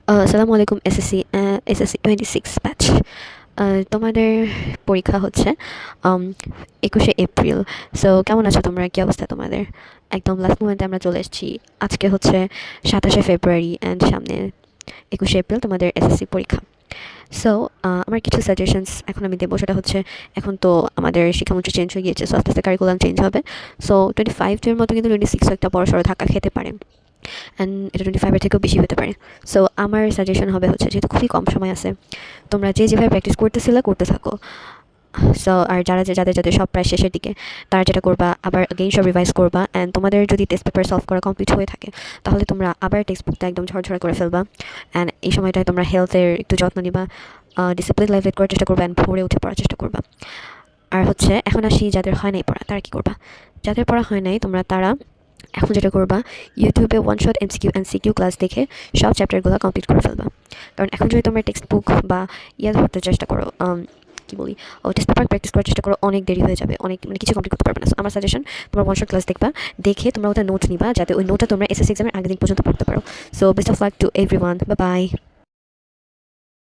আসসালামু আলাইকুম SSC 26 batch. তোমাদের পরীক্ষা হচ্ছে 21শে এপ্রিল। সো কেমন আছো তোমরা, কি অবস্থা তোমাদের? একদম লাস্ট মোমেন্টে আমরা চলে এসেছি। আজকে হচ্ছে 27শে ফেব্রুয়ারি অ্যান্ড সামনে 21শে এপ্রিল তোমাদের এসএসসি পরীক্ষা। সো আমার কিছু সাজেশনস এখন আমি দেবো। সেটা হচ্ছে, এখন তো আমাদের শিক্ষামন্ত্রী চেঞ্জ হয়ে গিয়েছে, সো আস্তে আস্তে কারিকুলাম চেঞ্জ হবে। সো 25 মতো কিন্তু 26 একটা বড়সড় ধাক্কা খেতে পারে, অ্যান্ড এটা 25-এর থেকেও বেশি হতে পারে। সো আমার সাজেশন হবে হচ্ছে, যেহেতু খুবই কম সময় আছে, তোমরা যে যেভাবে প্র্যাকটিস করতেছিলে করতে থাকো। সো আর যাদের যাদের সব প্রায় শেষের দিকে, তারা যেটা করবা, আবার অগেইন সব রিভাইজ করবা। অ্যান্ড তোমাদের যদি টেস্ট পেপার সলভ করা কমপ্লিট হয়ে থাকে, তাহলে তোমরা আবার টেক্সট বুকটা একদম ঝরঝরা করে ফেলবা। অ্যান্ড এই সময়টায় তোমরা হেলথের একটু যত্ন নিবা, ডিসিপ্লিন লাইফ লিড করার চেষ্টা করবা, অ্যান্ড ভোরে উঠে পড়ার চেষ্টা করবা। আর হচ্ছে, এখন আসি যাদের হয় নাই পড়া, তারা কী করবা? যাদের পড়া হয় নাই, তারা এখন যেটা করবা, ইউটিউবে one shot MCQ and CQ class দেখে সব চ্যাপ্টারগুলো কমপ্লিট করে ফেলবা। কারণ এখন যদি তোমরা টেক্সট বুক বা ধরতে চেষ্টা করো, কি বলি, টেস্ট পেপার প্র্যাকটিস করার চেষ্টা করো, অনেক দেরি হয়ে যাবে, অনেক মানে কিছু কমপ্লিট করতে পারবে না। So, আমার সাজেশন, তোমার ওয়ান শট ক্লাস দেখবা, দেখে তোমরা ওটা নোট নিবা, যাতে ওই নোটটা তোমরা এসএসসি এক্সামের আগের দিন পর্যন্ত পড়তে পারো। So best of luck to everyone, bye bye.